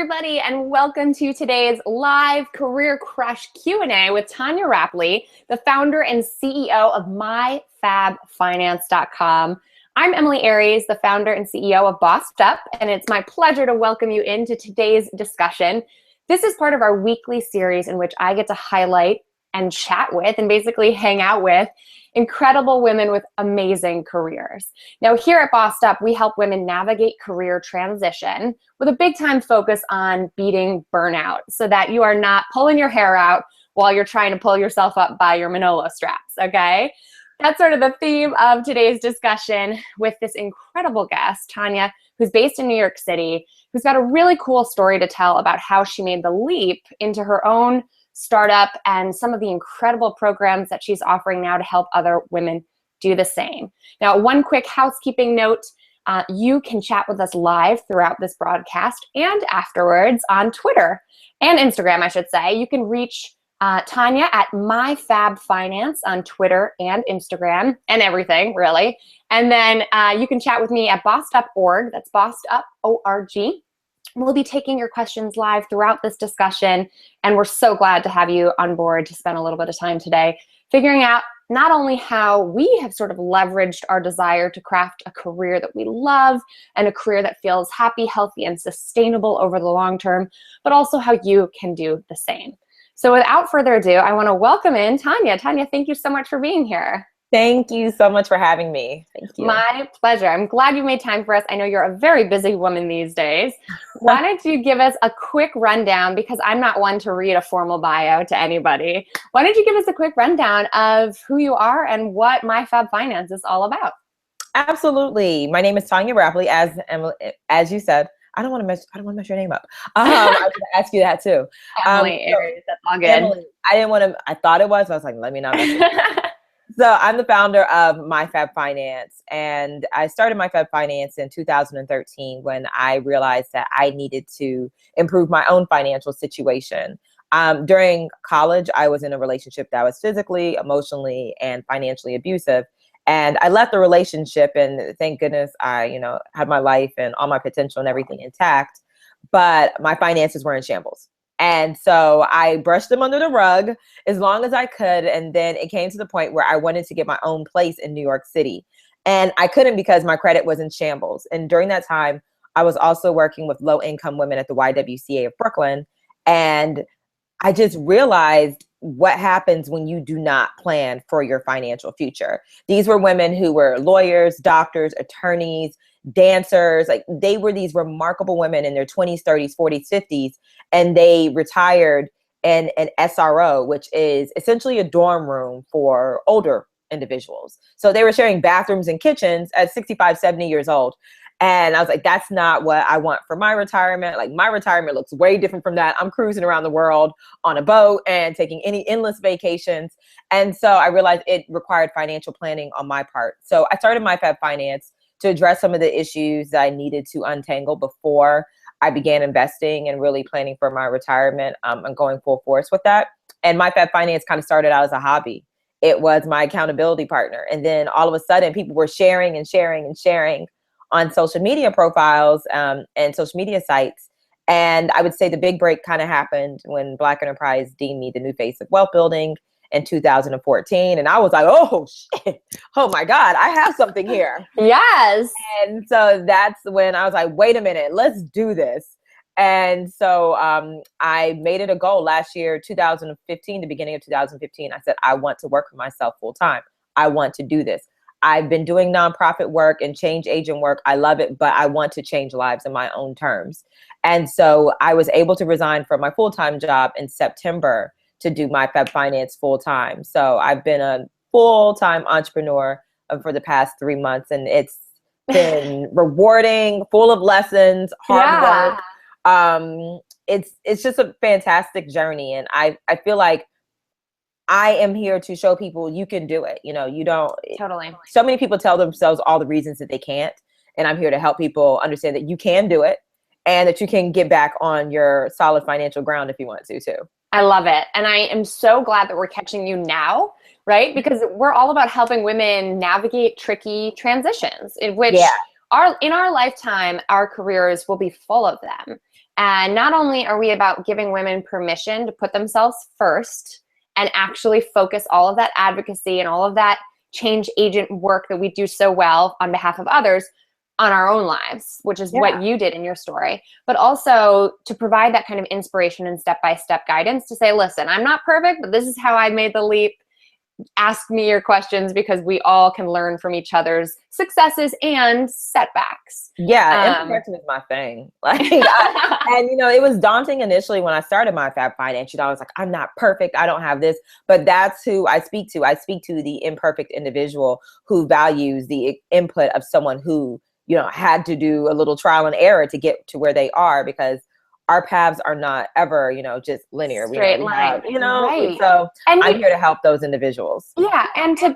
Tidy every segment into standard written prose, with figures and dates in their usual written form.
everybody, and welcome to today's live Career Crush Q&A with Tonya Rapley, the founder and CEO of MyFabFinance.com. I'm Emilie Aries, the founder and CEO of Bossed Up, and it's my pleasure to welcome you into today's discussion. This is part of our weekly series in which I get to highlight and chat with and basically hang out with incredible women with amazing careers. Now, here at Bossed Up, we help women navigate career transition with a big time focus on beating burnout so that you are not pulling your hair out while you're trying to pull yourself up by your Manolo straps, okay? That's sort of the theme of today's discussion with this incredible guest, Tonya, who's based in New York City, who's got a really cool story to tell about how she made the leap into her own startup and some of the incredible programs that she's offering now to help other women do the same. Now, one quick housekeeping note, you can chat with us live throughout this broadcast and afterwards on Twitter and Instagram, I should say. You can reach Tonya at My Fab Finance on Twitter and Instagram and everything, really. And then you can chat with me at bossedup.org. That's bossedup.org. We'll be taking your questions live throughout this discussion, and we're so glad to have you on board to spend a little bit of time today figuring out not only how we have sort of leveraged our desire to craft a career that we love and a career that feels happy, healthy, and sustainable over the long term, but also how you can do the same. So without further ado, I want to welcome in Tonya. Tonya, thank you so much for being here. Thank you so much for having me. Thank you. My pleasure. I'm glad you made time for us. I know you're a very busy woman these days. Why don't you give us a quick rundown, because I'm not one to read a formal bio to anybody. Why don't you give us a quick rundown of who you are and what My Fab Finance is all about? Absolutely. My name is Tonya Rapley. As you said, I don't want to mess your name up. I was going to ask you that too. Emilie Aries, that's all good. Emilie, I thought it was. I was like, let me not mess it up. So I'm the founder of My Fab Finance, and I started My Fab Finance in 2013 when I realized that I needed to improve my own financial situation. During college, I was in a relationship that was physically, emotionally, and financially abusive. And I left the relationship, and thank goodness I, had my life and all my potential and everything intact, but my finances were in shambles. And so I brushed them under the rug as long as I could. And then it came to the point where I wanted to get my own place in New York City. And I couldn't because my credit was in shambles. And during that time, I was also working with low-income women at the YWCA of Brooklyn. And I just realized what happens when you do not plan for your financial future. These were women who were lawyers, doctors, attorneys, dancers. Like, they were these remarkable women in their 20s, 30s, 40s, 50s, and they retired in an SRO, which is essentially a dorm room for older individuals. So they were sharing bathrooms and kitchens at 65, 70 years old. And I was like, that's not what I want for my retirement. Like, my retirement looks way different from that. I'm cruising around the world on a boat and taking any endless vacations. And so I realized it required financial planning on my part. So I started My Fab Finance to address some of the issues that I needed to untangle before I began investing and really planning for my retirement and going full force with that. And My Fab Finance kind of started out as a hobby. It was my accountability partner. And then all of a sudden, people were sharing and sharing and sharing on social media profiles and social media sites. And I would say the big break kind of happened when Black Enterprise deemed me the new face of wealth building in 2014. And I was like, oh shit, oh my God, I have something here. Yes. And so that's when I was like, wait a minute, let's do this. And so I made it a goal last year, 2015, the beginning of 2015. I said, I want to work for myself full time. I want to do this. I've been doing nonprofit work and change agent work. I love it, but I want to change lives in my own terms. And so I was able to resign from my full-time job in September to do My Fab Finance full-time. So I've been a full-time entrepreneur for the past 3 months, and it's been rewarding, full of lessons, hard work. It's just a fantastic journey. And I feel like I am here to show people you can do it. You don't. Totally. So many people tell themselves all the reasons that they can't. And I'm here to help people understand that you can do it and that you can get back on your solid financial ground if you want to too. I love it. And I am so glad that we're catching you now, right? Because we're all about helping women navigate tricky transitions in which in our lifetime, our careers will be full of them. And not only are we about giving women permission to put themselves first and actually focus all of that advocacy and all of that change agent work that we do so well on behalf of others on our own lives, which is what you did in your story, but also to provide that kind of inspiration and step-by-step guidance to say, listen, I'm not perfect, but this is how I made the leap. Ask me your questions, because we all can learn from each other's successes and setbacks. Yeah, imperfection is my thing. And it was daunting initially when I started My Fab Finance. I was like, I'm not perfect. I don't have this, but that's who I speak to. I speak to the imperfect individual who values the input of someone who, had to do a little trial and error to get to where they are, because our paths are not ever, just linear. Straight line. Right. So I'm here to help those individuals. Yeah. And to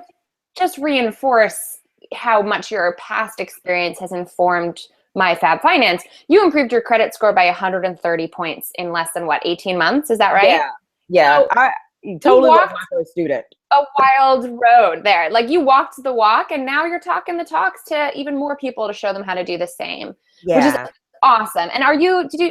just reinforce how much your past experience has informed My Fab Finance, you improved your credit score by 130 points in less than 18 months? Is that right? Yeah. So I totally was my first student. A wild road there. Like, you walked the walk, and now you're talking the talks to even more people to show them how to do the same. Yeah. Which is awesome. And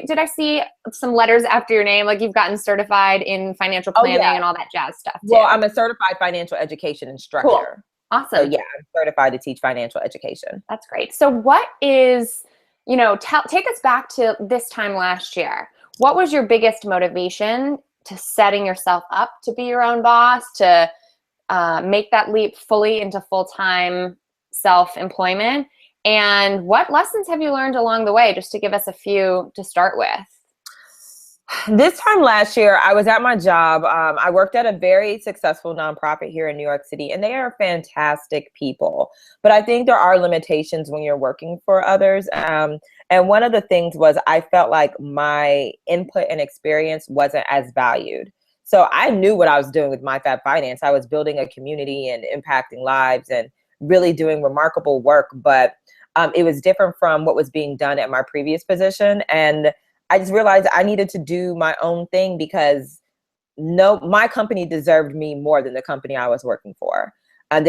did I see some letters after your name? Like, you've gotten certified in financial planning and all that jazz stuff too. Well, I'm a certified financial education instructor. Cool. Awesome. So yeah, I'm certified to teach financial education. That's great. So what is, take us back to this time last year. What was your biggest motivation to setting yourself up to be your own boss, to make that leap fully into full-time self-employment? And what lessons have you learned along the way, just to give us a few to start with? This time last year, I was at my job. I worked at a very successful nonprofit here in New York City, and they are fantastic people. But I think there are limitations when you're working for others. And one of the things was, I felt like my input and experience wasn't as valued. So I knew what I was doing with My Fab Finance. I was building a community and impacting lives and really doing remarkable work. But it was different from what was being done at my previous position. And I just realized I needed to do my own thing, because my company deserved me more than the company I was working for. And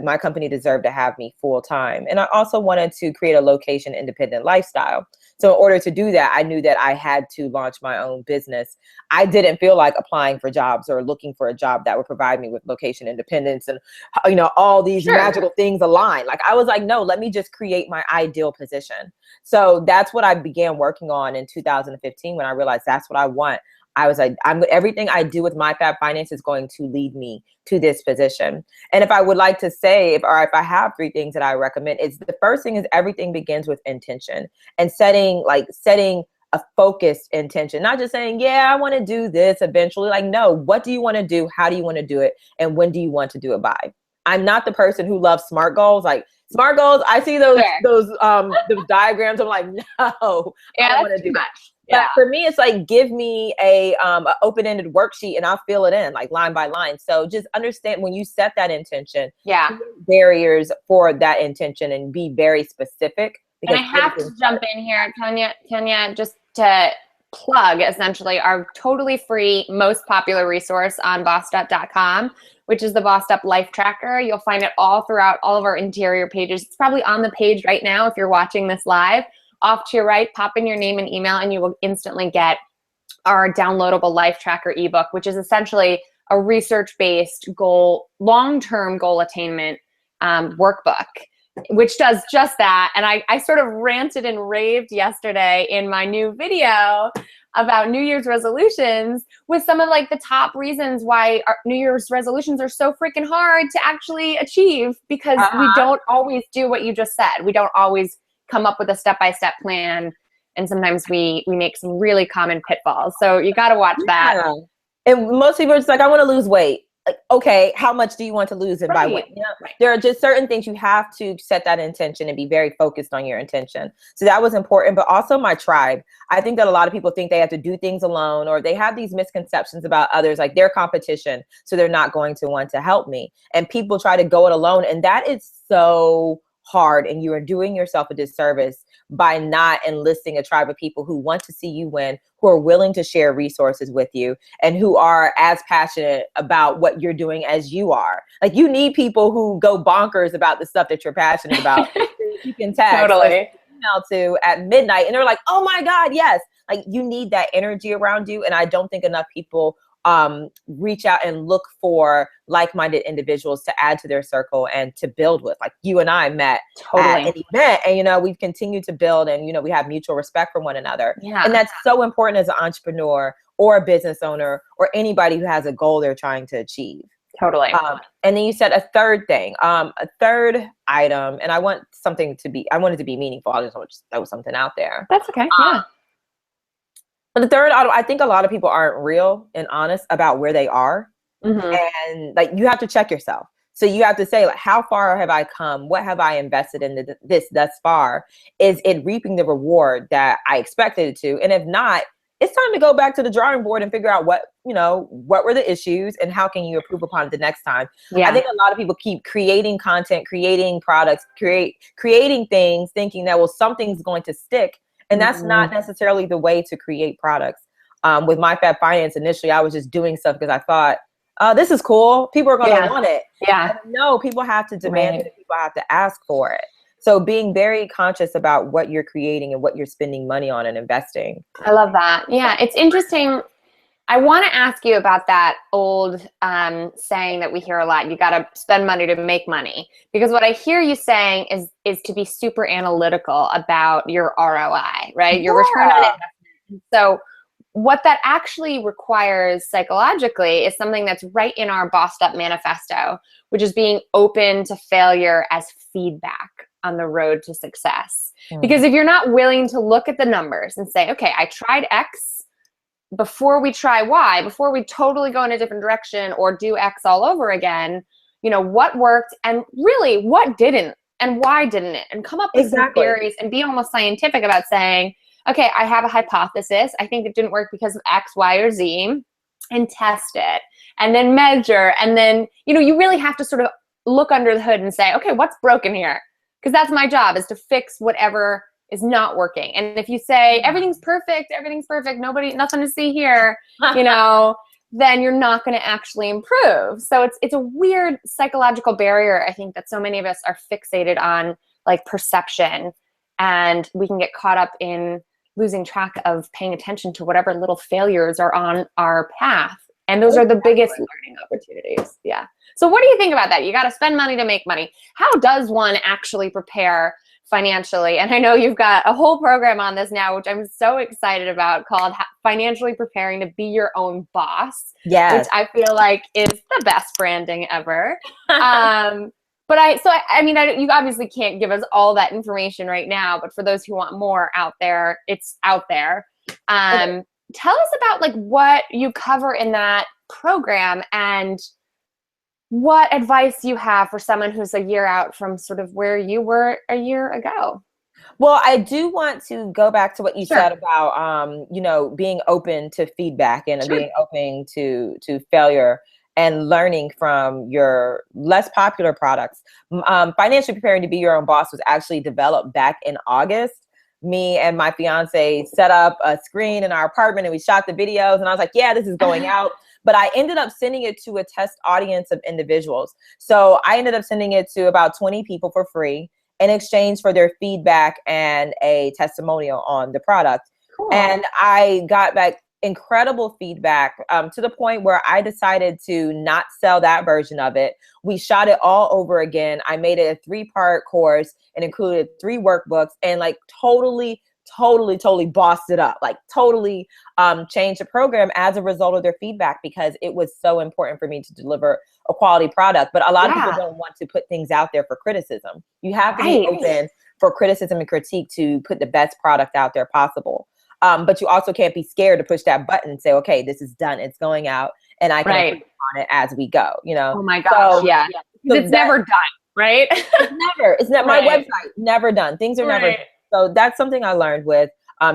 my company deserved to have me full time. And I also wanted to create a location independent lifestyle. So in order to do that, I knew that I had to launch my own business. I didn't feel like applying for jobs or looking for a job that would provide me with location independence and, all these magical things align. Like, I was like, no, let me just create my ideal position. So that's what I began working on in 2015, when I realized that's what I want. I was like, everything I do with My Fab Finance is going to lead me to this position. And if I would like to say, if I have 3 things that I recommend, it's the first thing is, everything begins with intention, and setting a focused intention, not just saying, yeah, I want to do this eventually. Like, no, what do you want to do? How do you want to do it? And when do you want to do it by? I'm not the person who loves SMART goals. Like, SMART goals, I see those diagrams. I'm like, no, I don't want to do that. But for me, it's like, give me a open-ended worksheet and I'll fill it in, like, line by line. So just understand, when you set that intention, barriers for that intention, and be very specific. And I have to jump in here, Tonya, just to plug essentially our totally free, most popular resource on bossedup.com, which is the Bossed Up Life Tracker. You'll find it all throughout all of our interior pages. It's probably on the page right now if you're watching this live. Off to your right, pop in your name and email, and you will instantly get our downloadable life tracker ebook, which is essentially a research-based long-term goal attainment workbook, which does just that. And I sort of ranted and raved yesterday in my new video about New Year's resolutions, with some of the top reasons why our New Year's resolutions are so freaking hard to actually achieve, because we don't always do what you just said. We don't always come up with a step-by-step plan, and sometimes we make some really common pitfalls. So you got to watch that. And most people are just like, I want to lose weight. Like, okay, how much do you want to lose, and by when? There are just certain things you have to set that intention and be very focused on your intention. So that was important. But also my tribe. I think that a lot of people think they have to do things alone, or they have these misconceptions about others, like their competition, so they're not going to want to help me. And people try to go it alone, and that is so hard, and you are doing yourself a disservice by not enlisting a tribe of people who want to see you win, who are willing to share resources with you, and who are as passionate about what you're doing as you are. Like, you need people who go bonkers about the stuff that you're passionate about. You can text email to at midnight, and they're like, oh my God, yes. like you need that energy around you. And I don't think enough people reach out and look for like-minded individuals to add to their circle and to build with. Like you and I met at an event, and, you know, we've continued to build, and, you know, we have mutual respect for one another. Yeah. And that's so important as an entrepreneur or a business owner or anybody who has a goal they're trying to achieve. Totally. And then you said a third thing, a third item, and I want it to be meaningful. I just want to throw something out there. That's okay. Yeah. But the third item, I think a lot of people aren't real and honest about where they are. And like, you have to check yourself. So you have to say, like, how far have I come? What have I invested in this thus far? Is it reaping the reward that I expected it to? And if not, it's time to go back to the drawing board and figure out what were the issues and how can you improve upon it the next time. I think a lot of people keep creating content, creating products, creating things, thinking that, well, something's going to stick. And that's not necessarily the way to create products. With My Fab Finance, initially, I was just doing stuff because I thought, this is cool. People are going to want it. Yeah. No, people have to demand it. People have to ask for it. So being very conscious about what you're creating and what you're spending money on and investing. I love that. Yeah, it's interesting. I want to ask you about that old saying that we hear a lot. You got to spend money to make money. Because what I hear you saying is to be super analytical about your ROI, right? Your return on investment. So what that actually requires psychologically is something that's right in our Bossed Up manifesto, which is being open to failure as feedback on the road to success. Because if you're not willing to look at the numbers and say, okay, I tried X before we try Y, before we totally go in a different direction or do X all over again, you know, what worked and really what didn't and why didn't it? And come up with some theories and be almost scientific about saying, okay, I have a hypothesis. I think it didn't work because of X, Y, or Z, and test it and then measure. And then, you know, you really have to sort of look under the hood and say, okay, what's broken here? Because that's my job, is to fix whatever is not working. And if you say everything's perfect, nothing to see here, you know, then you're not going to actually improve. So it's a weird psychological barrier, I think, that so many of us are fixated on, like perception, and we can get caught up in losing track of paying attention to whatever little failures are on our path. And those are the biggest learning opportunities. Yeah. So what do you think about that? You got to spend money to make money. How does one actually prepare financially? And I know you've got a whole program on this now, which I'm so excited about, called Financially Preparing to Be Your Own Boss. Yes. Which I feel like is the best branding ever. I mean, you obviously can't give us all that information right now, but for those who want more out there, it's out there. Tell us about like what you cover in that program and what advice you have for someone who's a year out from sort of where you were a year ago. Well, I do want to go back to what you said about, you know, being open to feedback and being open to failure and learning from your less popular products. Financially Preparing to Be Your Own Boss was actually developed back in August. Me and my fiance set up a screen in our apartment and we shot the videos, and I was like, yeah, this is going out. But I ended up sending it to a test audience of individuals. So I ended up sending it to about 20 people for free in exchange for their feedback and a testimonial on the product. Cool. And I got back incredible feedback to the point where I decided to not sell that version of it. We shot it all over again. I made it a 3-part course and included 3 workbooks, and like totally bossed it up, like totally changed the program as a result of their feedback, because it was so important for me to deliver a quality product. But a lot of people don't want to put things out there for criticism. You have to be open for criticism and critique to put the best product out there possible. But you also can't be scared to push that button and say, okay, this is done. It's going out and I can improve on it as we go, you know? Oh my gosh. So, so it's never done, right? It's never, my website, never done. Things are never done. So that's something I learned with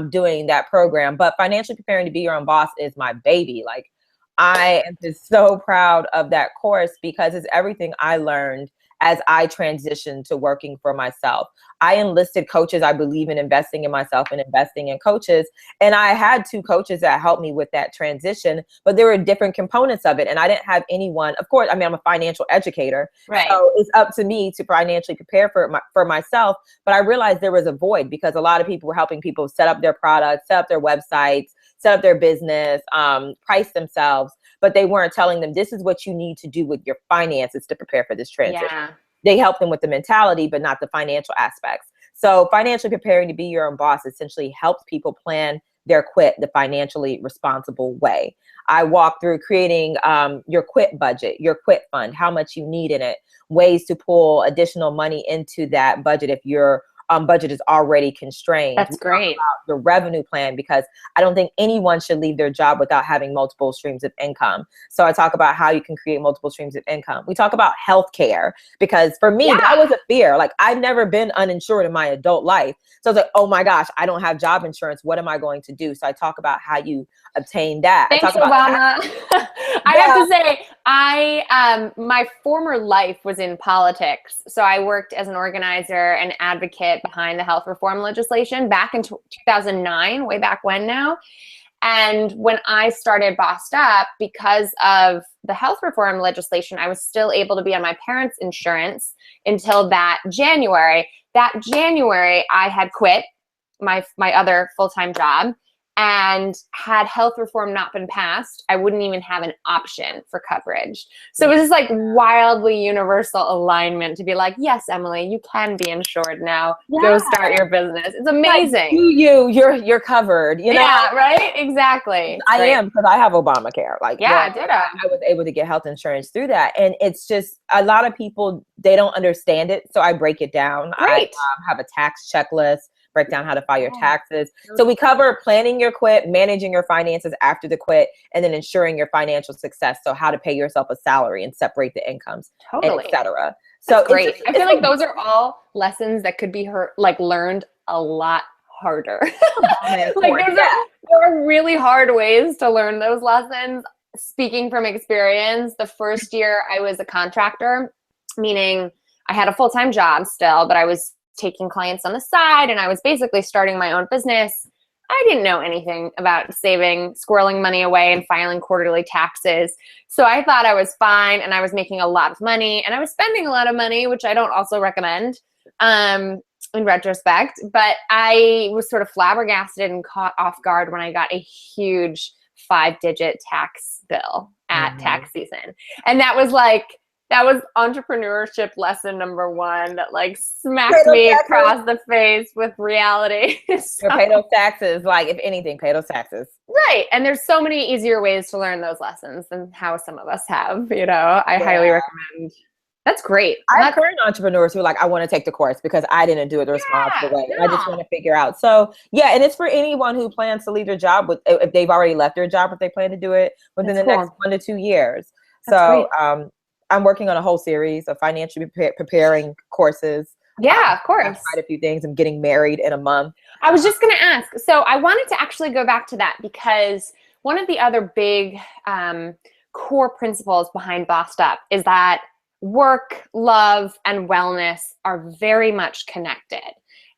doing that program. But Financially Preparing to Be Your Own Boss is my baby. Like, I am just so proud of that course because it's everything I learned as I transitioned to working for myself. I enlisted coaches. I believe in investing in myself and investing in coaches. And I had 2 coaches that helped me with that transition, but there were different components of it. And I didn't have anyone, of course, I mean, I'm a financial educator. Right. So it's up to me to financially prepare for myself. But I realized there was a void because a lot of people were helping people set up their products, set up their websites, set up their business, price themselves, but they weren't telling them this is what you need to do with your finances to prepare for this transition. Yeah. They help them with the mentality, but not the financial aspects. So financially preparing to be your own boss essentially helps people plan their quit the financially responsible way. I walk through creating your quit budget, your quit fund, how much you need in it, ways to pull additional money into that budget if your budget is already constrained. That's great. The revenue plan, because I don't think anyone should leave their job without having multiple streams of income. So I talk about how you can create multiple streams of income. We talk about healthcare, because for me, that was a fear. Like, I've never been uninsured in my adult life. So I was like, oh my gosh, I don't have job insurance. What am I going to do? So I talk about how you obtain that. Thanks, I talk about Obama. I have to say, my former life was in politics. So I worked as an organizer and advocate behind the health reform legislation back in 2009, way back when now. And when I started Bossed Up, because of the health reform legislation, I was still able to be on my parents' insurance until that January. That January, I had quit my other full-time job. And had health reform not been passed, I wouldn't even have an option for coverage. So it was just like wildly universal alignment to be like, yes, Emilie, you can be insured now. Go start your business. It's amazing. You're covered. You know? Yeah, right? Exactly. I am, because I have Obamacare. Like, yeah, I was able to get health insurance through that. And it's just, a lot of people, they don't understand it. So I break it down. Great. I have a tax checklist, break down how to file your taxes. So we cover planning your quit, managing your finances after the quit, and then ensuring your financial success. So how to pay yourself a salary and separate the incomes, totally, etc. So that's great. I feel like those are all lessons that could be learned a lot harder. Like there are really hard ways to learn those lessons. Speaking from experience, the first year I was a contractor, meaning I had a full-time job still, but I was taking clients on the side, and I was basically starting my own business. I didn't know anything about saving, squirreling money away, and filing quarterly taxes. So I thought I was fine, and I was making a lot of money, and I was spending a lot of money, which I don't also recommend in retrospect. But I was sort of flabbergasted and caught off guard when I got a huge 5-digit tax bill at tax season. And that was entrepreneurship lesson number 1 that smacked me across the face with reality. So, pay those taxes. Like, if anything, pay those taxes. Right. And there's so many easier ways to learn those lessons than how some of us have, I highly recommend. That's great. I have current entrepreneurs who are like, I want to take the course because I didn't do it the responsible way. I just want to figure out. So and it's for anyone who plans to leave their job if they've already left their job, if they plan to do it within the next 1 to 2 years. So I'm working on a whole series of financially preparing courses. Yeah, of course. I've tried a few things. I'm getting married in a month. I was just going to ask. So I wanted to actually go back to that, because one of the other big core principles behind Bossed Up is that work, love, and wellness are very much connected.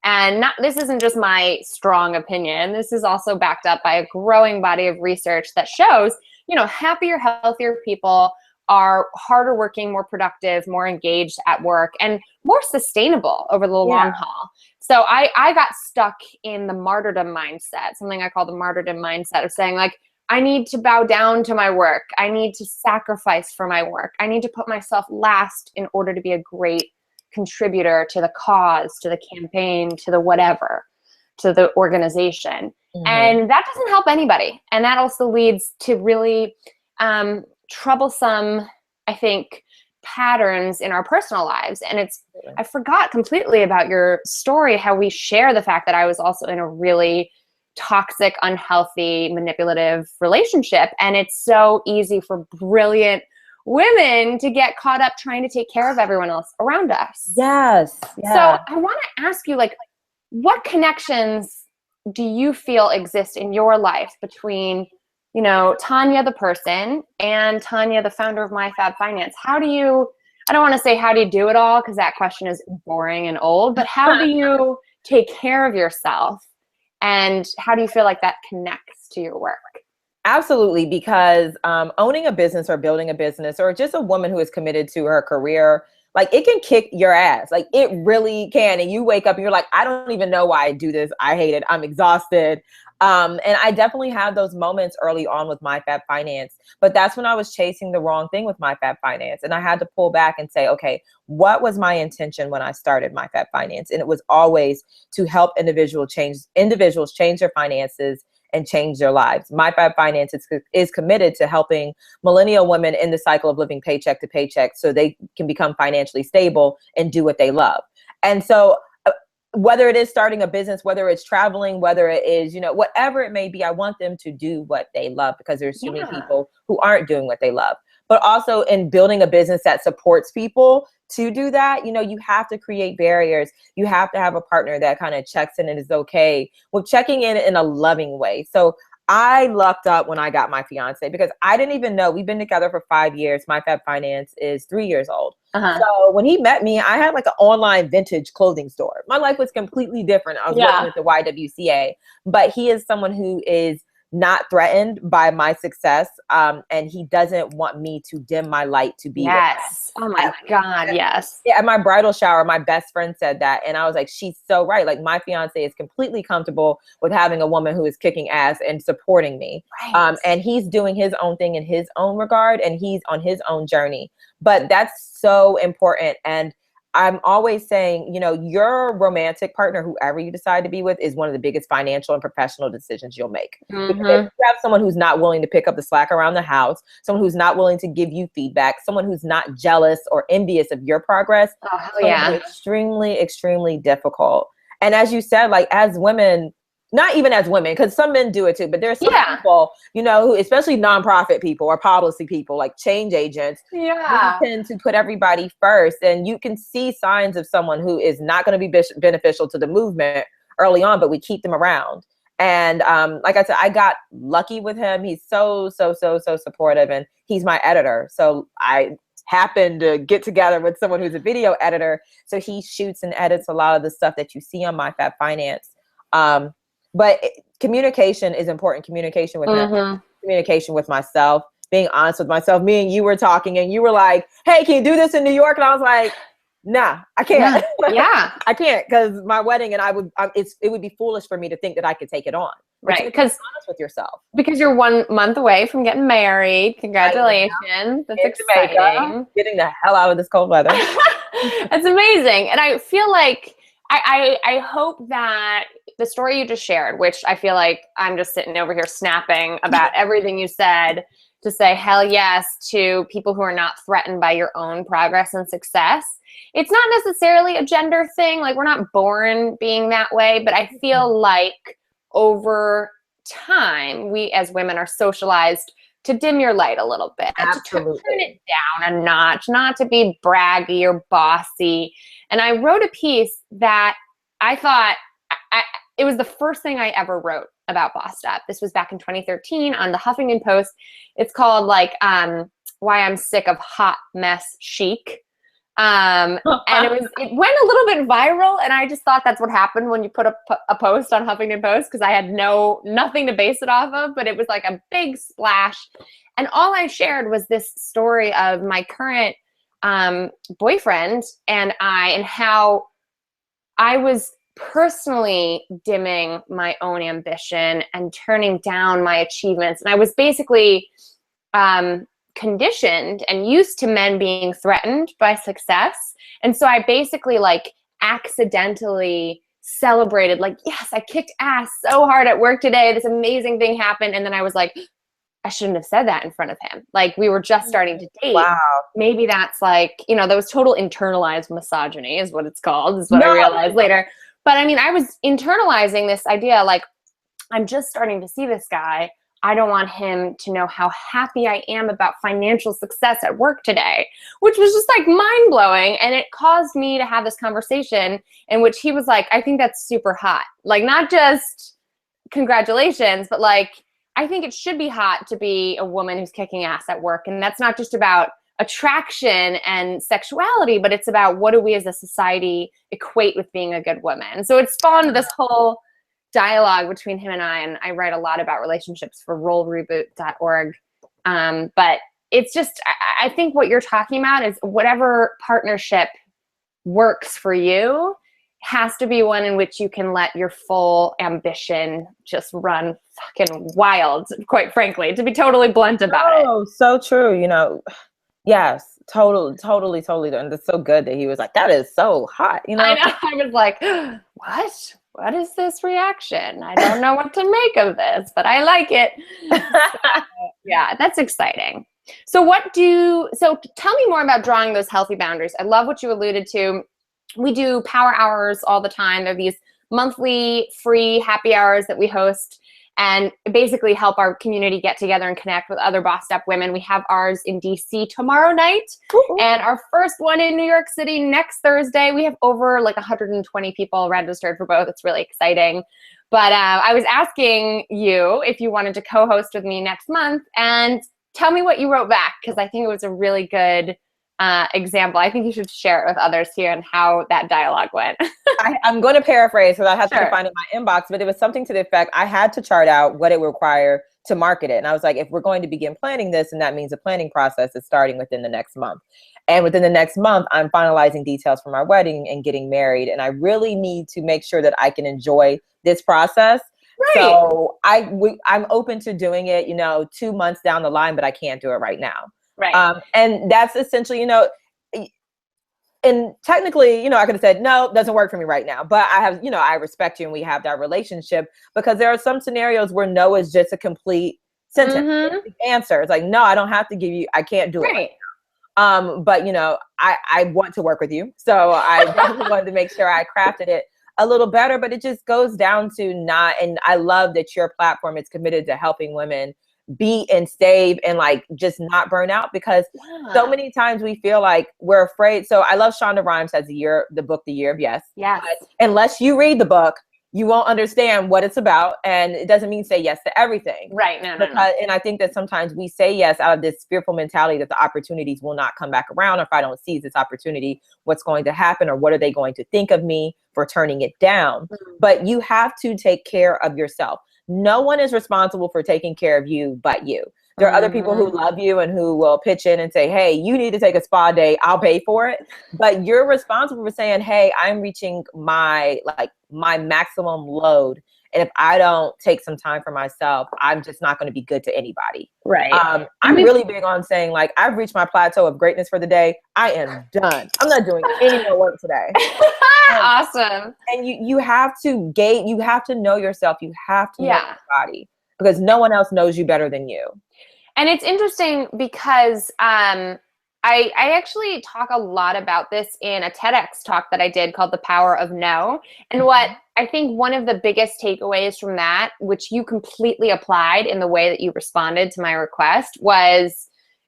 And this isn't just my strong opinion. This is also backed up by a growing body of research that shows, happier, healthier people are harder working, more productive, more engaged at work, and more sustainable over the long haul. So I got stuck in the martyrdom mindset, something I call the martyrdom mindset of saying, I need to bow down to my work. I need to sacrifice for my work. I need to put myself last in order to be a great contributor to the cause, to the campaign, to the whatever, to the organization. And that doesn't help anybody. And that also leads to really troublesome, I think, patterns in our personal lives. And I forgot completely about your story, how we share the fact that I was also in a really toxic, unhealthy, manipulative relationship. And it's so easy for brilliant women to get caught up trying to take care of everyone else around us. Yes. So I want to ask you, what connections do you feel exist in your life between, Tonya the person and Tonya the founder of My Fab Finance? How do you, I don't want to say how do you do it all, because that question is boring and old, but how do you take care of yourself, and how do you feel like that connects to your work? Absolutely, because owning a business or building a business, or just a woman who is committed to her career, like it can kick your ass. Like it really can. And you wake up and you're like, I don't even know why I do this. I hate it. I'm exhausted. And I definitely had those moments early on with My Fab Finance, but that's when I was chasing the wrong thing with My Fab Finance. And I had to pull back and say, okay, what was my intention when I started My Fab Finance? And it was always to help individuals change their finances and change their lives. My Fab Finance is committed to helping millennial women in the cycle of living paycheck to paycheck so they can become financially stable and do what they love. And so whether it is starting a business, whether it's traveling, whether it is, whatever it may be, I want them to do what they love, because there's too many people who aren't doing what they love. But also in building a business that supports people to do that, you have to create barriers. You have to have a partner that kind of checks in and is okay with checking in a loving way. So I lucked up when I got my fiance, because I didn't even know. We've been together for 5 years. My Fab Finance is 3 years old. So when he met me, I had like an online vintage clothing store. My life was completely different. I was working at the YWCA, but he is someone who is not threatened by my success. And he doesn't want me to dim my light to be with him. Oh my God, yes. Yeah, at my bridal shower, my best friend said that. And I was like, she's so right. Like my fiance is completely comfortable with having a woman who is kicking ass and supporting me. Right. And he's doing his own thing in his own regard, and he's on his own journey. But that's so important. And I'm always saying, your romantic partner, whoever you decide to be with, is one of the biggest financial and professional decisions you'll make. Because if you have someone who's not willing to pick up the slack around the house, someone who's not willing to give you feedback, someone who's not jealous or envious of your progress, it's extremely, extremely difficult. And as you said, like as women, not even as women, because some men do it too, but there's some people, who, especially nonprofit people or policy people, like change agents, who tend to put everybody first. And you can see signs of someone who is not going to be beneficial to the movement early on, but we keep them around. And like I said, I got lucky with him. He's so supportive, and he's my editor. So I happened to get together with someone who's a video editor. So he shoots and edits a lot of the stuff that you see on My Fab Finance. But communication is important. Communication with him, communication with myself, being honest with myself. Me and you were talking, and you were like, hey, can you do this in New York? And I was like, nah, I can't. I can't, because my wedding, and it would be foolish for me to think that I could take it on. Right. Because honest with yourself. Because you're 1 month away from getting married. Congratulations. That's exciting. Getting the hell out of this cold weather. It's amazing. And I feel like I hope that the story you just shared, which I feel like I'm just sitting over here snapping about everything you said, to say hell yes to people who are not threatened by your own progress and success. It's not necessarily a gender thing. Like, we're not born being that way, but I feel like over time, we as women are socialized to dim your light a little bit, Absolutely. to turn it down a notch, not to be braggy or bossy. And I wrote a piece that I thought, it was the first thing I ever wrote about Bossed Up. This was back in 2013 on the Huffington Post. It's called Why I'm Sick of Hot Mess Chic. And it went a little bit viral, and I just thought that's what happened when you put a post on Huffington Post, because I had nothing to base it off of, but it was like a big splash. And all I shared was this story of my current boyfriend and how I was personally dimming my own ambition and turning down my achievements. And I was basically conditioned and used to men being threatened by success. And so I basically accidentally celebrated, yes, I kicked ass so hard at work today. This amazing thing happened. And then I was like, I shouldn't have said that in front of him. We were just starting to date. Wow. Maybe that's that was total internalized misogyny is what it's called, is what I realized later. But I mean, I was internalizing this idea, I'm just starting to see this guy. I don't want him to know how happy I am about financial success at work today, which was just mind blowing. And it caused me to have this conversation in which he was like, I think that's super hot. Not just congratulations, but I think it should be hot to be a woman who's kicking ass at work. And that's not just about attraction and sexuality, but it's about what do we as a society equate with being a good woman. So it's spawned this whole dialogue between him and I write a lot about relationships for rolereboot.org. But it's just, I think what you're talking about is whatever partnership works for you has to be one in which you can let your full ambition just run fucking wild, quite frankly, to be totally blunt about it. Oh, so true. Yes, totally. And it's so good that he was like, that is so hot, I know. I was like, what? What is this reaction? I don't know what to make of this, but I like it. So, yeah, that's exciting. So tell me more about drawing those healthy boundaries. I love what you alluded to. We do power hours all the time. There are these monthly free happy hours that we host and basically help our community get together and connect with other bossed up women. We have ours in DC tomorrow night. Ooh. And our first one in New York City next Thursday. We have over like 120 people registered for both. It's really exciting. But I was asking you if you wanted to co-host with me next month and tell me what you wrote back, because I think it was a really good example. I think you should share it with others here and how that dialogue went. I'm going to paraphrase because I have Sure. to find it in my inbox, but it was something to the effect, I had to chart out what it would require to market it. And I was like, if we're going to begin planning this, and that means the planning process is starting within the next month. And within the next month, I'm finalizing details for my wedding and getting married. And I really need to make sure that I can enjoy this process. Right. So I'm open to doing it, 2 months down the line, but I can't do it right now. Right. And that's essentially, and technically, I could have said, no, it doesn't work for me right now. But I have, I respect you and we have that relationship, because there are some scenarios where no is just a complete sentence. Mm-hmm. Answer. It's like, no, I don't have to give you, I can't do it. Right now. But, I want to work with you. So I definitely wanted to make sure I crafted it a little better, but it just goes down to and I love that your platform is committed to helping women be and save and like just not burn out, because so many times we feel like we're afraid. So I love Shonda Rhimes has the book, The Year of Yes. Yes. But unless you read the book, you won't understand what it's about. And it doesn't mean say yes to everything. Right. No. And I think that sometimes we say yes out of this fearful mentality that the opportunities will not come back around. Or if I don't seize this opportunity, what's going to happen, or what are they going to think of me for turning it down? Mm-hmm. But you have to take care of yourself. No one is responsible for taking care of you but you. There are other people who love you and who will pitch in and say, hey, you need to take a spa day. I'll pay for it. But you're responsible for saying, hey, I'm reaching my maximum load. And if I don't take some time for myself, I'm just not going to be good to anybody. Right. I'm really big on saying, like, I've reached my plateau of greatness for the day. I am done. I'm not doing any more work today. Awesome. And you have to you have to know yourself. You have to know your body, because no one else knows you better than you. And it's interesting because I actually talk a lot about this in a TEDx talk that I did called The Power of No. And what I think one of the biggest takeaways from that, which you completely applied in the way that you responded to my request, was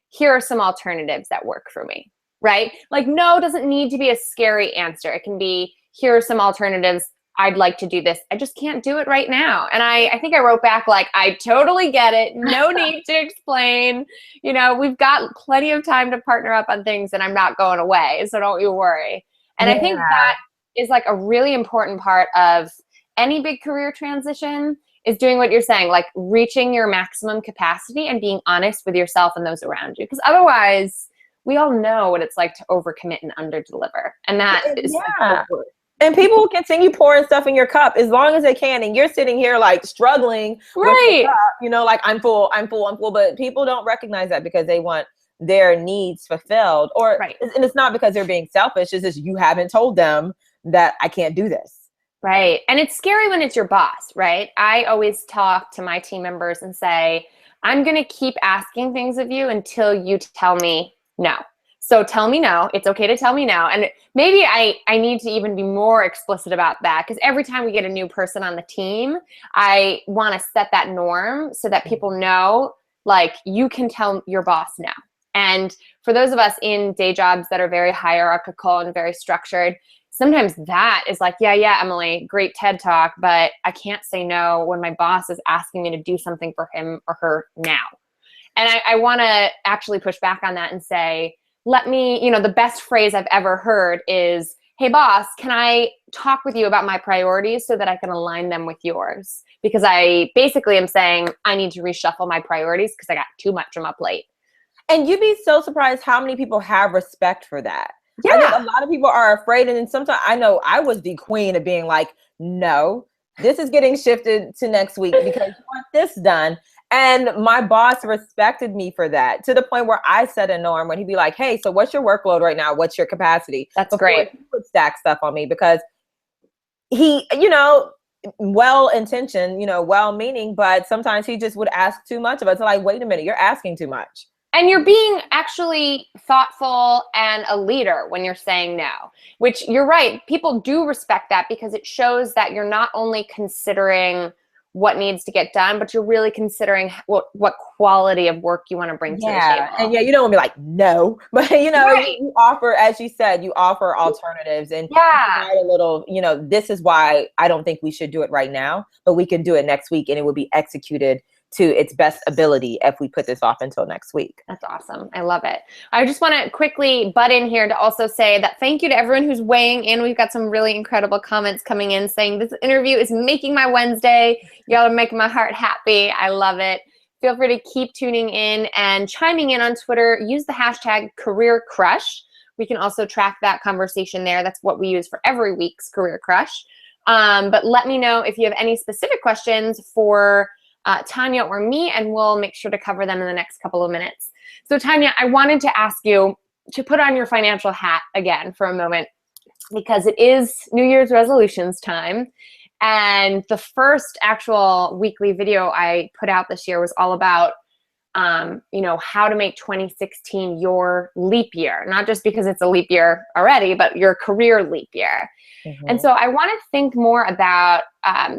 here are some alternatives that work for me, right? Like no doesn't need to be a scary answer. It can be, here are some alternatives. I'd like to do this. I just can't do it right now. And I think I wrote back like, I totally get it. No need to explain. We've got plenty of time to partner up on things and I'm not going away. So don't you worry. And I think that is like a really important part of any big career transition, is doing what you're saying, like reaching your maximum capacity and being honest with yourself and those around you. Because otherwise, we all know what it's like to overcommit and underdeliver. And that is and people will continue pouring stuff in your cup as long as they can. And you're sitting here like struggling with the cup, like I'm full. But people don't recognize that because they want their needs fulfilled. And it's not because they're being selfish. It's just you haven't told them that I can't do this. Right. And it's scary when it's your boss, right? I always talk to my team members and say, I'm going to keep asking things of you until you tell me no. So tell me no. It's okay to tell me no. And maybe I need to even be more explicit about that, because every time we get a new person on the team, I want to set that norm so that people know, like, you can tell your boss no. And for those of us in day jobs that are very hierarchical and very structured, sometimes that is like, yeah, Emilie, great TED Talk, but I can't say no when my boss is asking me to do something for him or her now. And I want to actually push back on that and say, let me, the best phrase I've ever heard is, hey boss, can I talk with you about my priorities so that I can align them with yours? Because I basically am saying I need to reshuffle my priorities because I got too much on my plate. And you'd be so surprised how many people have respect for that. Yeah. I think a lot of people are afraid. And then sometimes I know I was the queen of being like, no, this is getting shifted to next week because you want this done. And my boss respected me for that, to the point where I set a norm when he'd be like, hey, so what's your workload right now? What's your capacity? That's Before great. he would stack stuff on me, because he, well-intentioned, well-meaning, but sometimes he just would ask too much of us. Like, wait a minute, you're asking too much. And you're being actually thoughtful and a leader when you're saying no, which you're right. People do respect that because it shows that you're not only considering what needs to get done, but you're really considering what quality of work you want to bring to the table. And you don't want to be like, no, but Right. you offer, as you said, you offer alternatives, and you provide a little, this is why I don't think we should do it right now, but we can do it next week and it will be executed to its best ability if we put this off until next week. That's awesome. I love it. I just want to quickly butt in here to also say that thank you to everyone who's weighing in. We've got some really incredible comments coming in saying this interview is making my Wednesday. Y'all are making my heart happy. I love it. Feel free to keep tuning in and chiming in on Twitter. Use the hashtag Career Crush. We can also track that conversation there. That's what we use for every week's Career Crush. But let me know if you have any specific questions for Tonya or me, and we'll make sure to cover them in the next couple of minutes. So Tonya, I wanted to ask you to put on your financial hat again for a moment, because it is New Year's resolutions time. And the first actual weekly video I put out this year was all about, how to make 2016 your leap year, not just because it's a leap year already, but your career leap year. And so I want to think more about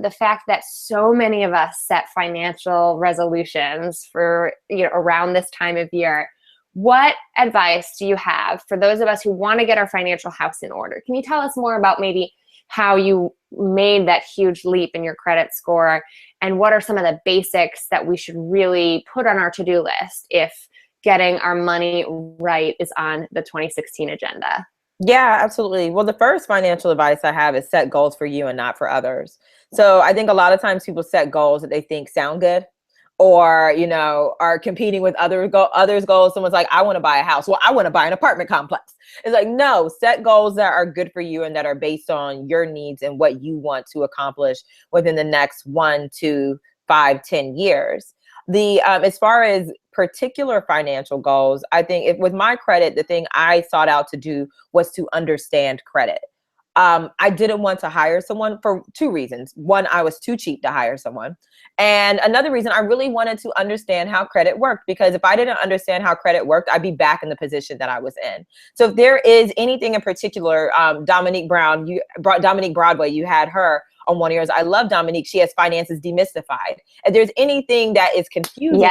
the fact that so many of us set financial resolutions for, around this time of year. What advice do you have for those of us who want to get our financial house in order? Can you tell us more about maybe how you made that huge leap in your credit score, and what are some of the basics that we should really put on our to-do list if getting our money right is on the 2016 agenda? Yeah, absolutely. Well, the first financial advice I have is set goals for you and not for others. So I think a lot of times people set goals that they think sound good, or, are competing with others' goals. Someone's like, I want to buy a house. Well, I want to buy an apartment complex. It's like, no, set goals that are good for you and that are based on your needs and what you want to accomplish within the next 1 to 5, 10 years. As far as particular financial goals, I think with my credit, the thing I sought out to do was to understand credit. I didn't want to hire someone for 2 reasons. One, I was too cheap to hire someone. And another reason, I really wanted to understand how credit worked, because if I didn't understand how credit worked, I'd be back in the position that I was in. So if there is anything in particular, Dominique Broadway, you had her on one of yours. I love Dominique. She has Finances Demystified. If there's anything that is confusing,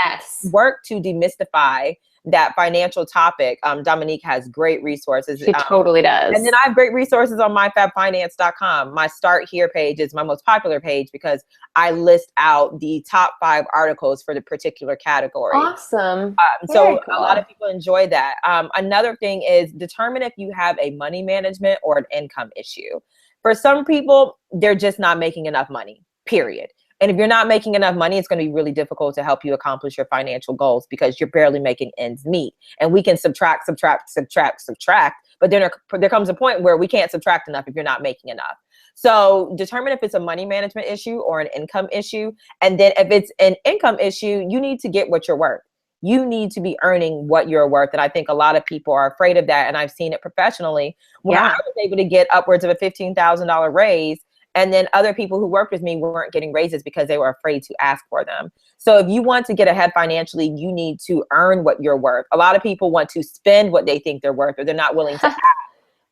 work to demystify that financial topic. Dominique has great resources. She totally does. And then I have great resources on myfabfinance.com. My Start Here page is my most popular page because I list out the top 5 articles for the particular category. Awesome. So cool. A lot of people enjoy that. Another thing is determine if you have a money management or an income issue. For some people, they're just not making enough money, period. And if you're not making enough money, it's going to be really difficult to help you accomplish your financial goals because you're barely making ends meet. And we can subtract, but then there comes a point where we can't subtract enough if you're not making enough. So determine if it's a money management issue or an income issue. And then if it's an income issue, you need to get what you're worth. You need to be earning what you're worth. And I think a lot of people are afraid of that. And I've seen it professionally when I was able to get upwards of a $15,000 raise. And then other people who worked with me weren't getting raises because they were afraid to ask for them. So if you want to get ahead financially, you need to earn what you're worth. A lot of people want to spend what they think they're worth, or they're not willing to ask.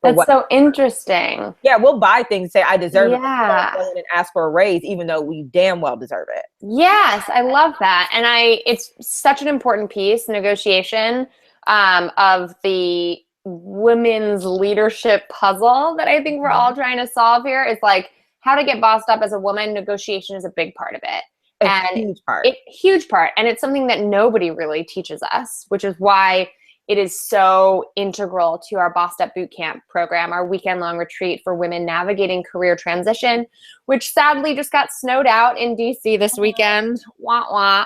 That's so interesting. Yeah, we'll buy things, say I deserve it, and ask for a raise, even though we damn well deserve it. Yes, I love that. And it's such an important piece, negotiation, of the women's leadership puzzle that I think we're all trying to solve here. It's like, how to get bossed up as a woman. Negotiation is a big part of it. huge part. Huge part. And it's something that nobody really teaches us, which is why it is so integral to our Bossed Up Bootcamp program, our weekend-long retreat for women navigating career transition, which sadly just got snowed out in DC this weekend. Wah, wah.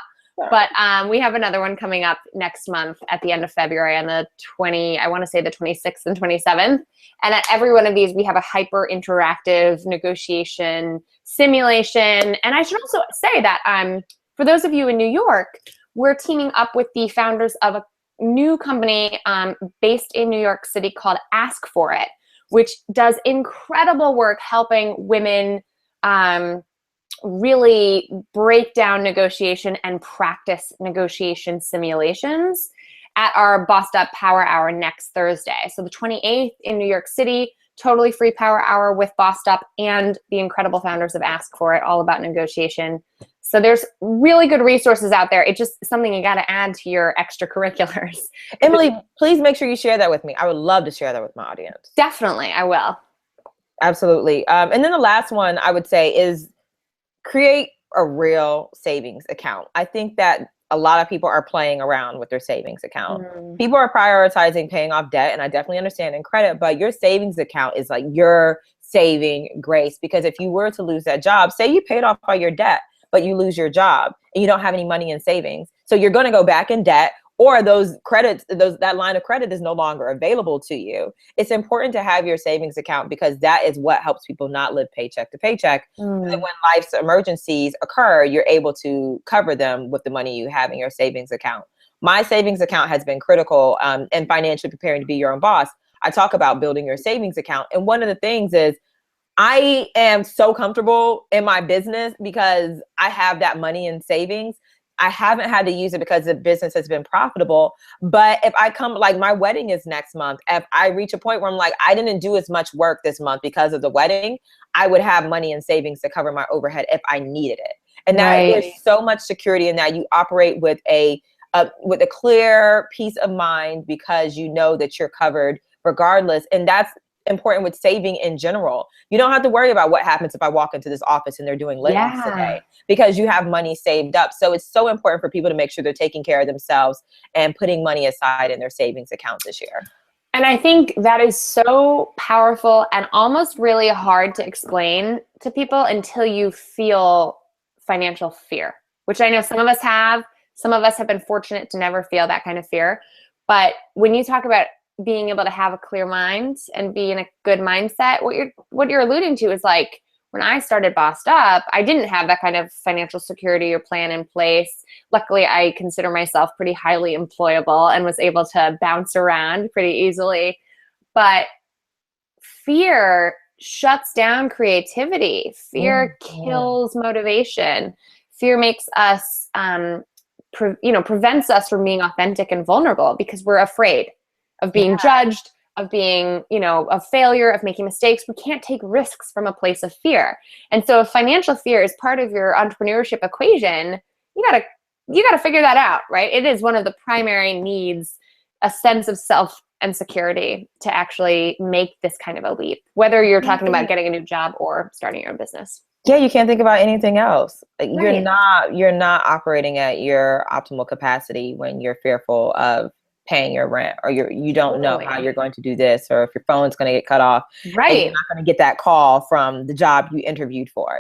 But we have another one coming up next month at the end of February on the 26th and 27th. And at every one of these, we have a hyper interactive negotiation simulation. And I should also say that for those of you in New York, we're teaming up with the founders of a new company based in New York City called Ask For It, which does incredible work helping women really break down negotiation and practice negotiation simulations at our Bossed Up Power Hour next Thursday. So the 28th in New York City, totally free power hour with Bossed Up and the incredible founders of Ask For It, all about negotiation. So there's really good resources out there. It's just something you got to add to your extracurriculars. Emilie, please make sure you share that with me. I would love to share that with my audience. Definitely, I will. Absolutely. And then the last one I would say is create a real savings account. I think that a lot of people are playing around with their savings account. People are prioritizing paying off debt, and I definitely understand in credit, but your savings account is like your saving grace, because if you were to lose that job, say you paid off all your debt, but you lose your job and you don't have any money in savings. So you're going to go back in debt, or those credits, that line of credit is no longer available to you. It's important to have your savings account, because that is what helps people not live paycheck to paycheck. So that when life's emergencies occur, you're able to cover them with the money you have in your savings account. My savings account has been critical in financially preparing to be your own boss. I talk about building your savings account. And one of the things is, I am so comfortable in my business because I have that money in savings. I haven't had to use it because the business has been profitable. But if I come, like my wedding is next month, if I reach a point where I'm like, I didn't do as much work this month because of the wedding, I would have money in savings to cover my overhead if I needed it. And that is so much security in that. You operate with a clear peace of mind, because you know that you're covered regardless. And that's important with saving in general. You don't have to worry about what happens if I walk into this office and they're doing layoffs today, because you have money saved up. So it's so important for people to make sure they're taking care of themselves and putting money aside in their savings accounts this year. And I think that is so powerful and almost really hard to explain to people until you feel financial fear, which I know some of us have. Some of us have been fortunate to never feel that kind of fear. But when you talk about being able to have a clear mind and be in a good mindset, what you're alluding to is like, when I started Bossed Up, I didn't have that kind of financial security or plan in place. Luckily, I consider myself pretty highly employable and was able to bounce around pretty easily. But fear shuts down creativity. Fear kills motivation. Fear makes us, prevents us from being authentic and vulnerable, because we're afraid of being judged, of being, a failure, of making mistakes. We can't take risks from a place of fear. And so if financial fear is part of your entrepreneurship equation, you gotta figure that out, right? It is one of the primary needs, a sense of self and security to actually make this kind of a leap, whether you're talking about getting a new job or starting your own business. Yeah, you can't think about anything else. You're not operating at your optimal capacity when you're fearful of paying your rent, or you don't know how you're going to do this, or if your phone's going to get cut off, and you're not going to get that call from the job you interviewed for.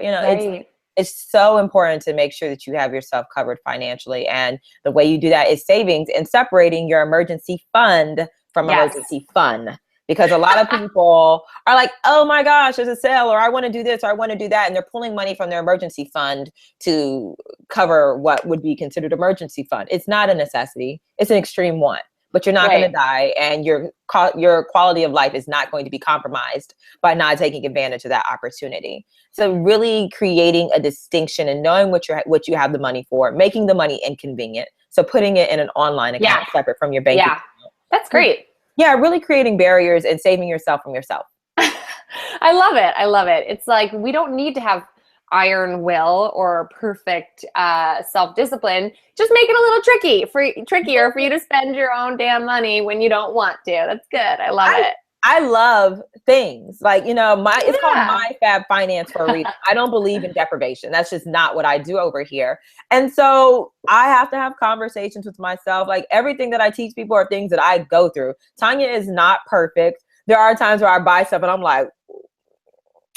It's so important to make sure that you have yourself covered financially, and the way you do that is savings and separating your emergency fund from emergency fun. Because a lot of people are like, oh my gosh, there's a sale, or I want to do this, or I want to do that. And they're pulling money from their emergency fund to cover what would be considered emergency fund. It's not a necessity. It's an extreme one. But you're not going to die, and your quality of life is not going to be compromised by not taking advantage of that opportunity. So really creating a distinction and knowing what you have the money for, making the money inconvenient. So putting it in an online account separate from your bank account. That's great. Yeah, really creating barriers and saving yourself from yourself. I love it. It's like, we don't need to have iron will or perfect self-discipline. Just make it a little trickier for you to spend your own damn money when you don't want to. That's good. I love it. I love things like, you know, it's called Yeah. My Fab Finance for a reason. I don't believe in deprivation. That's just not what I do over here. And so I have to have conversations with myself. Like everything that I teach people are things that I go through. Tonya is not perfect. There are times where I buy stuff and I'm like,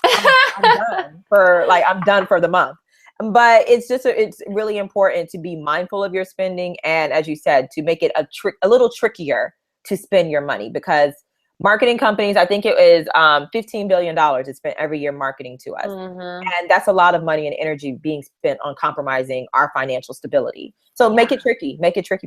I'm done for the month. But it's really important to be mindful of your spending. And as you said, to make it a little trickier to spend your money, because marketing companies, I think it is $15 billion is spent every year marketing to us. And that's a lot of money and energy being spent on compromising our financial stability. So make it tricky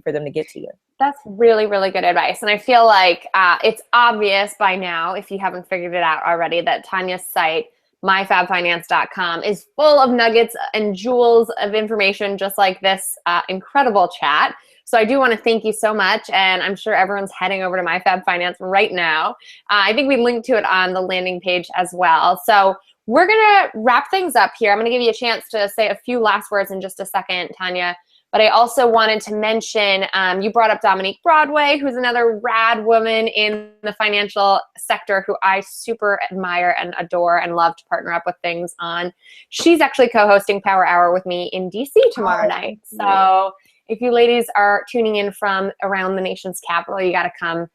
for them to get to you. That's really, really good advice. And I feel like it's obvious by now, if you haven't figured it out already, that Tonya's site, myfabfinance.com, is full of nuggets and jewels of information just like this incredible chat. So I do want to thank you so much. And I'm sure everyone's heading over to My Fab Finance right now. I think we linked to it on the landing page as well. So we're going to wrap things up here. I'm going to give you a chance to say a few last words in just a second, Tonya. But I also wanted to mention, you brought up Dominique Broadway, who's another rad woman in the financial sector who I super admire and adore and love to partner up with things on. She's actually co-hosting Power Hour with me in DC tomorrow night. So if you ladies are tuning in from around the nation's capital, you got to come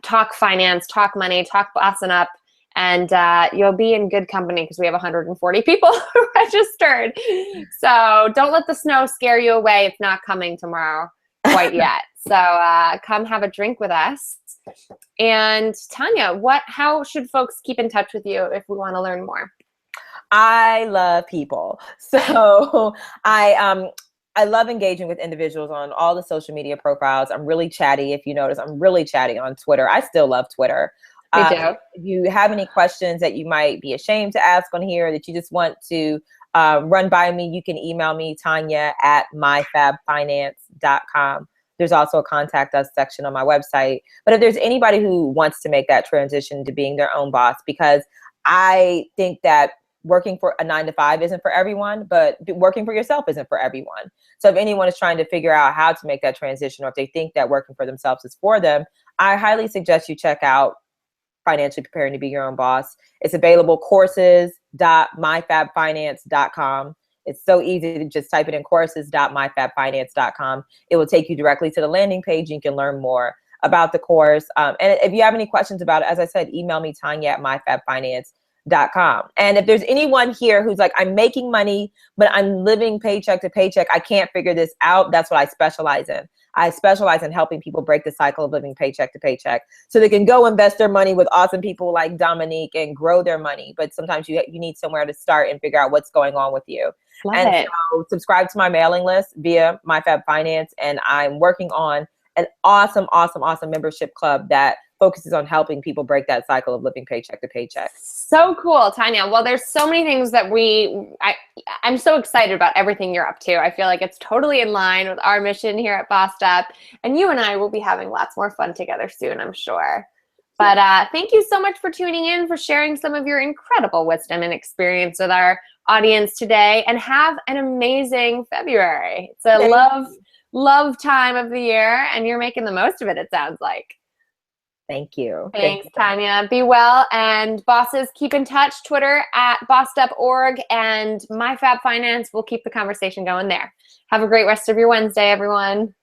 talk finance, talk money, talk bossing up. And you'll be in good company because we have 140 people registered. So don't let the snow scare you away. It's not coming tomorrow quite yet. So come have a drink with us. And Tonya, how should folks keep in touch with you if we want to learn more? I love people. So I love engaging with individuals on all the social media profiles. I'm really chatty. If you notice, I'm really chatty on Twitter. I still love Twitter. If you have any questions that you might be ashamed to ask on here, that you just want to run by me, you can email me, Tonya at myfabfinance.com. There's also a contact us section on my website. But if there's anybody who wants to make that transition to being their own boss, because I think that working for a 9-to-5 isn't for everyone, but working for yourself isn't for everyone. So if anyone is trying to figure out how to make that transition, or if they think that working for themselves is for them, I highly suggest you check out Financially Preparing to Be Your Own Boss. It's available, courses.myfabfinance.com. It's so easy to just type it in, courses.myfabfinance.com. It will take you directly to the landing page. You can learn more about the course. And if you have any questions about it, as I said, email me, Tonya at myfabfinance.com. And if there's anyone here who's like, I'm making money, but I'm living paycheck to paycheck, I can't figure this out, that's what I specialize in. I specialize in helping people break the cycle of living paycheck to paycheck so they can go invest their money with awesome people like Dominique and grow their money. But sometimes you need somewhere to start and figure out what's going on with you. So subscribe to my mailing list via My Fab Finance. And I'm working on an awesome membership club that focuses on helping people break that cycle of living paycheck to paycheck. So cool, Tonya. Well, there's so many things that I'm so excited about everything you're up to. I feel like it's totally in line with our mission here at Bossed Up. And you and I will be having lots more fun together soon, I'm sure. But thank you so much for tuning in, for sharing some of your incredible wisdom and experience with our audience today. And have an amazing February. It's a love time of the year, and you're making the most of it, it sounds like. Thank you. Thanks, Tonya. Be well. And bosses, keep in touch. Twitter at bossedup.org, and My Fab Finance will keep the conversation going there. Have a great rest of your Wednesday, everyone.